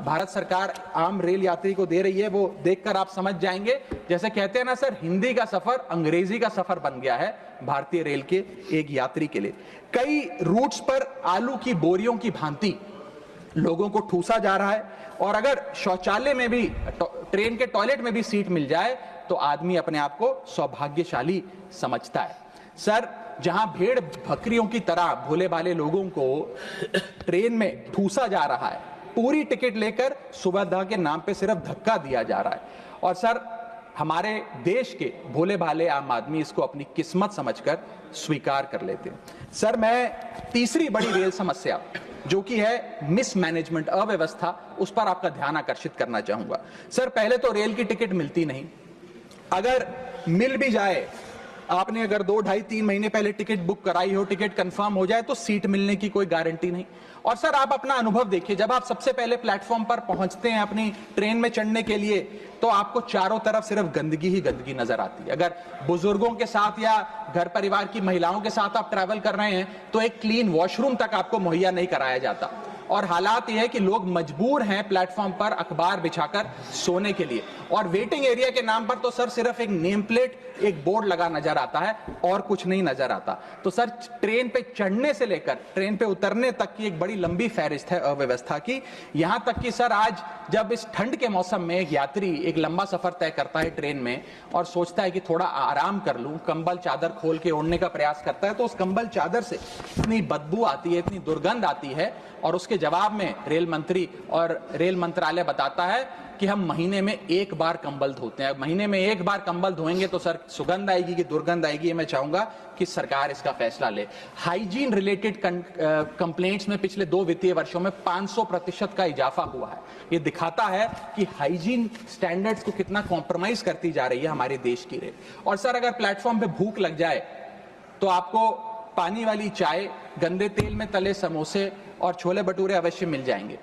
भारत सरकार आम रेल यात्री को दे रही है वो देखकर आप समझ जाएंगे। जैसे कहते हैं ना सर, हिंदी का सफर अंग्रेजी का सफर बन गया है भारतीय रेल के एक यात्री के लिए। कई रूट्स पर आलू की बोरियों की भांति लोगों को ठूसा जा रहा है, और अगर शौचालय में भी, ट्रेन के टॉयलेट में भी सीट मिल जाए तो आदमी अपने आप को सौभाग्यशाली समझता है। सर, जहां भेड़ बकरियों की तरह भोले भाले लोगों को ट्रेन में ठूसा जा रहा है, पूरी टिकट लेकर सुविधा के नाम पे सिर्फ धक्का दिया जा रहा है, और सर हमारे देश के भोले भाले आम आदमी इसको अपनी किस्मत समझकर स्वीकार कर लेते हैं। सर, मैं तीसरी बड़ी रेल समस्या जो कि है मिसमैनेजमेंट, अव्यवस्था, उस पर आपका ध्यान आकर्षित करना चाहूंगा। सर, पहले तो रेल की टिकट मिलती नहीं, अगर मिल भी जाए, आपने अगर 2, 2.5, 3 महीने पहले टिकट बुक कराई हो, टिकट कंफर्म हो जाए तो सीट मिलने की कोई गारंटी नहीं। और सर, आप अपना अनुभव देखिए, जब आप सबसे पहले प्लेटफॉर्म पर पहुंचते हैं अपनी ट्रेन में चढ़ने के लिए, तो आपको चारों तरफ सिर्फ गंदगी ही गंदगी नजर आती है। अगर बुजुर्गों के साथ या घर परिवार की महिलाओं के साथ आप ट्रैवल कर रहे हैं तो एक क्लीन वॉशरूम तक आपको मुहैया नहीं कराया जाता, और हालात यह है कि लोग मजबूर हैं प्लेटफॉर्म पर अखबार बिछाकर सोने के लिए, और वेटिंग एरिया के नाम पर तो सर सिर्फ एक नेम प्लेट, एक बोर्ड लगा नजर आता है और कुछ नहीं नजर आता। तो सर, ट्रेन पे चढ़ने से लेकर ट्रेन पे उतरने तक की एक बड़ी लंबी फहरिस्त है अव्यवस्था की। यहां तक कि सर, आज जब इस ठंड के मौसम में एक यात्री एक लंबा सफर तय करता है ट्रेन में और सोचता है कि थोड़ा आराम कर लूं, कंबल चादर खोल के ओढ़ने का प्रयास करता है, तो उस कंबल चादर से इतनी बदबू आती है, इतनी दुर्गंध आती है, और उसके जवाब में रेल मंत्री और रेल मंत्रालय बताता है कि हम महीने में 1 बार कंबल धोते हैं। महीने में 1 बार कंबल धोएंगे तो सर सुगंध आएगी कि दुर्गंध आएगी, मैं चाहूंगा कि सरकार इसका फैसला ले। हाइजीन रिलेटेड कंप्लेंट्स में पिछले 2 वित्तीय वर्षों में 500% का इजाफा हुआ है। ये दिखाता है कि हाइजीन स्टैंडर्ड्स को कितना कॉम्प्रोमाइज करती जा रही है हमारे देश की रेल। और सर, अगर प्लेटफॉर्म पे भूख लग जाए तो आपको पानी वाली चाय, गंदे तेल में तले समोसे और छोले भटूरे अवश्य मिल जाएंगे।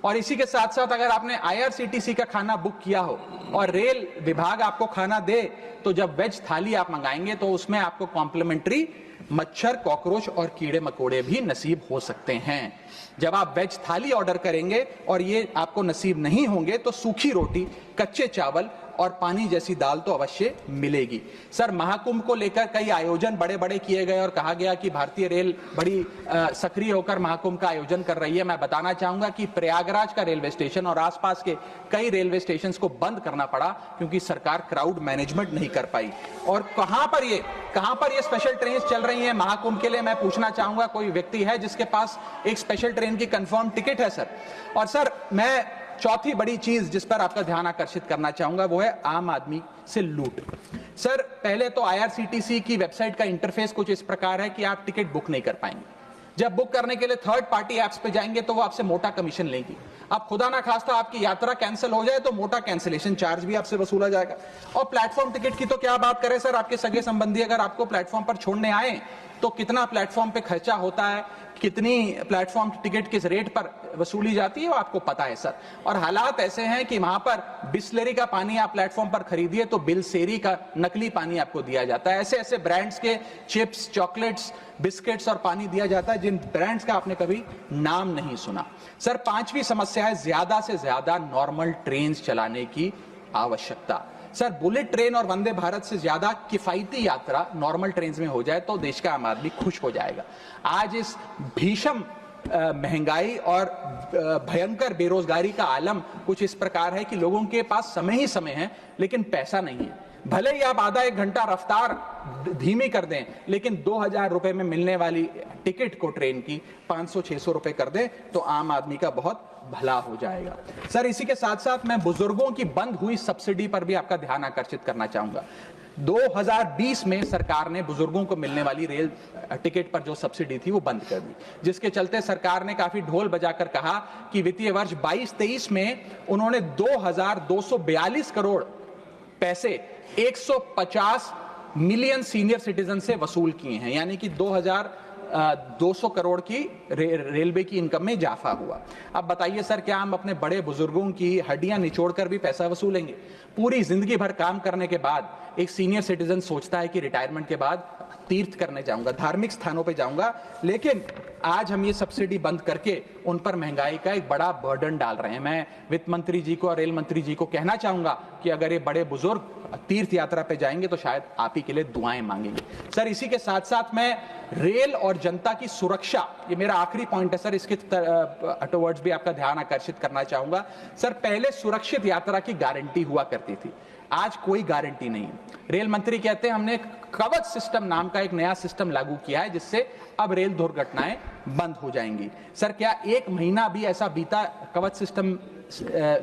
और इसी के साथ साथ अगर आपने आईआरसीटीसी का खाना बुक किया हो और रेल विभाग आपको खाना दे, तो जब वेज थाली आप मंगाएंगे तो उसमें आपको कॉम्प्लीमेंट्री मच्छर, कॉकरोच और कीड़े मकोड़े भी नसीब हो सकते हैं। जब आप वेज थाली ऑर्डर करेंगे और ये आपको नसीब नहीं होंगे तो सूखी रोटी, कच्चे चावल और पानी जैसी दाल तो अवश्य मिलेगी। सर, महाकुंभ को लेकर कई आयोजन बड़े बड़े किए गए और कहा गया कि भारतीय रेल बड़ी सक्रिय होकर महाकुंभ का आयोजन कर रही है। मैं बताना चाहूंगा कि प्रयागराज का रेलवे स्टेशन और आसपास के कई रेलवे स्टेशन को बंद करना पड़ा क्योंकि सरकार क्राउड मैनेजमेंट नहीं कर पाई। और कहां पर ये स्पेशल ट्रेन चल रही है महाकुंभ के लिए, मैं पूछना चाहूंगा, कोई व्यक्ति है जिसके पास एक स्पेशल ट्रेन की कंफर्म टिकट है सर? और सर, मैं चौथी बड़ी चीज जिस पर आपका ध्यान आकर्षित करना चाहूंगा वो है आम आदमी से लूट। सर, पहले तो आईआरसीटीसी की वेबसाइट का इंटरफेस कुछ इस प्रकार है कि आप टिकट बुक नहीं कर पाएंगे। जब बुक करने के लिए थर्ड पार्टी एप्स पे जाएंगे तो वो आपसे मोटा कमीशन लेंगी। अब खुदा ना खास्ता आपकी यात्रा कैंसिल हो जाए तो मोटा कैंसिलेशन चार्ज भी आपसे वसूला जाएगा। और प्लेटफॉर्म टिकट की तो क्या बात करें सर, आपके सगे संबंधी अगर आपको प्लेटफॉर्म पर छोड़ने आए तो कितना प्लेटफॉर्म पे खर्चा होता है, कितनी प्लेटफॉर्म की टिकट किस रेट पर वसूली जाती है वो आपको पता है सर। और हालात ऐसे हैं कि वहां पर बिस्लरी का पानी आप प्लेटफॉर्म पर खरीदिए तो बिलसेरी का नकली पानी आपको दिया जाता है। ऐसे ऐसे ब्रांड्स के चिप्स, चॉकलेट्स, बिस्किट्स और पानी दिया जाता है जिन ब्रांड्स का आपने कभी नाम नहीं सुना। सर, 5वीं समस्या है ज्यादा से ज्यादा नॉर्मल ट्रेन चलाने की आवश्यकता। सर, बुलेट ट्रेन और वंदे भारत से ज्यादा किफायती यात्रा नॉर्मल ट्रेन में हो जाए तो देश का आम आदमी खुश हो जाएगा। आज इस भीषण महंगाई और भयंकर बेरोजगारी का आलम कुछ इस प्रकार है कि लोगों के पास समय ही समय है लेकिन पैसा नहीं है। भले ही आप आधा 1 घंटा रफ्तार धीमी कर दें, लेकिन 2000 रुपए में मिलने वाली टिकट को ट्रेन की 500-600 रुपए कर दें तो आम आदमी का बहुत भला हो जाएगा। सर, इसी के साथ साथ मैं बुजुर्गों की बंद हुई सब्सिडी पर भी आपका ध्यान आकर्षित करना चाहूंगा। 2020 में सरकार ने बुजुर्गों को मिलने वाली रेल टिकट पर जो सब्सिडी थी वो बंद कर दी, जिसके चलते सरकार ने काफी ढोल बजाकर कहा कि वित्तीय वर्ष 22-23 में उन्होंने 2242 करोड़ पैसे 150 मिलियन सीनियर सिटीजन से वसूल किए हैं। यानी कि 200 करोड़ की रेलवे की इनकम में इजाफा हुआ। अब बताइए सर, क्या हम अपने बड़े बुजुर्गों की हड्डियां निचोड़कर भी पैसा वसूलेंगे? पूरी जिंदगी भर काम करने के बाद एक सीनियर सिटीजन सोचता है कि रिटायरमेंट के बाद तीर्थ करने जाऊंगा, धार्मिक स्थानों पे जाऊंगा, लेकिन आज हम ये सब्सिडी बंद करके उन पर महंगाई का एक बड़ा बर्डन डाल रहे हैं। मैं वित्त मंत्री जी को और रेल मंत्री जी को कहना चाहूंगा कि अगर ये बड़े बुजुर्ग तीर्थ यात्रा पे जाएंगे तो शायद आप ही के लिए दुआएं मांगेंगे। सर, इसी के साथ साथ मैं रेल और जनता की सुरक्षा, ये मेरा आखिरी पॉइंट है सर, इसके टुवर्ड्स भी आपका ध्यान आकर्षित करना चाहूंगा। सर, पहले सुरक्षित यात्रा की गारंटी हुआ करती थी, आज कोई गारंटी नहीं। रेल मंत्री कहते हैं हमने कवच सिस्टम नाम का एक नया सिस्टम लागू किया है जिससे अब रेल दुर्घटनाएं बंद हो जाएंगी। सर, क्या एक महीना भी ऐसा बीता कवच सिस्टम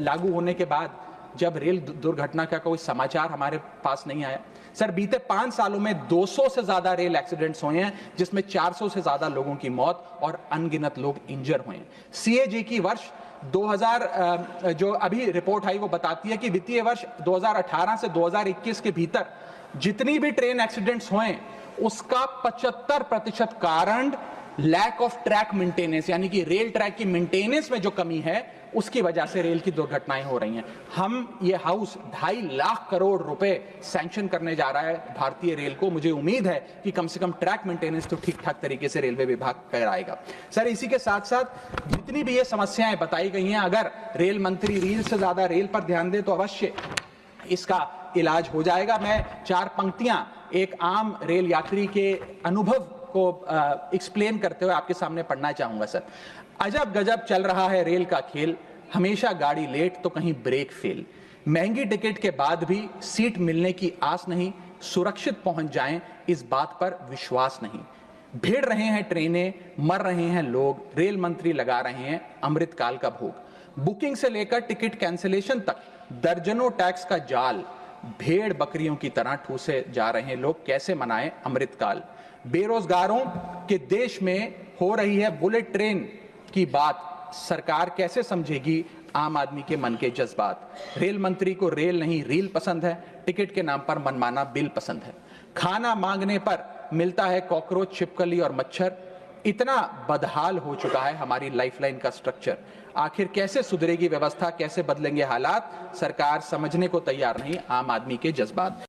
लागू होने के बाद जब रेल दुर्घटना का कोई समाचार हमारे पास नहीं आया? सर, बीते 5 सालों में 200 से ज्यादा रेल एक्सीडेंट्स हुए हैं जिसमें 400 से ज्यादा लोगों की मौत और अनगिनत लोग इंजर हुए हैं। सीएजी की वर्ष 2000 जो अभी रिपोर्ट आई वो बताती है कि वित्तीय वर्ष 2018 से 2021 के भीतर जितनी भी ट्रेन एक्सीडेंट्स हुए उसका 75% कारण लैक ऑफ ट्रैक मेंटेनेंस, यानी कि रेल ट्रैक की मेंटेनेंस में जो कमी है उसकी वजह से रेल की दुर्घटनाएं हो रही हैं। हम ये हाउस 2.5 लाख करोड़ रुपए सैंक्शन करने जा रहा है भारतीय रेल को। मुझे उम्मीद है कि कम से कम ट्रैक मेंटेनेंस तो ठीक ठाक तरीके से रेलवे विभाग कराएगा। सर, इसी के साथ साथ जितनी भी ये समस्याएं बताई गई हैं, अगर रेल मंत्री रील से ज्यादा रेल पर ध्यान दे तो अवश्य इसका इलाज हो जाएगा। मैं 4 पंक्तियां एक आम रेल यात्री के अनुभव को एक्सप्लेन करते हुए आपके सामने पढ़ना चाहूंगा। सर, अजब गजब चल रहा है रेल का खेल, हमेशा गाड़ी लेट तो कहीं ब्रेक फेल, महंगी टिकट के बाद भी सीट मिलने की आस नहीं, सुरक्षित पहुंच जाएं इस बात पर विश्वास नहीं, भिड़ रहे हैं ट्रेनें, मर रहे हैं लोग, रेल मंत्री लगा रहे हैं अमृतकाल का भोग, बुकिंग से लेकर टिकट कैंसिलेशन तक दर्जनों टैक्स का जाल, भेड़ बकरियों की तरह ठूसे जा रहे हैं लोग, कैसे मनाएं अमृतकाल। बेरोजगारों के देश में हो रही है बुलेट ट्रेन की बात, सरकार कैसे समझेगी आम आदमी के मन के जज्बात। रेल मंत्री को रेल नहीं रील पसंद है, टिकट के नाम पर मनमाना बिल पसंद है, खाना मांगने पर मिलता है कॉकरोच, छिपकली और मच्छर। इतना बदहाल हो चुका है हमारी लाइफलाइन का स्ट्रक्चर। आखिर कैसे सुधरेगी व्यवस्था, कैसे बदलेंगे हालात? सरकार समझने को तैयार नहीं आम आदमी के जज्बात।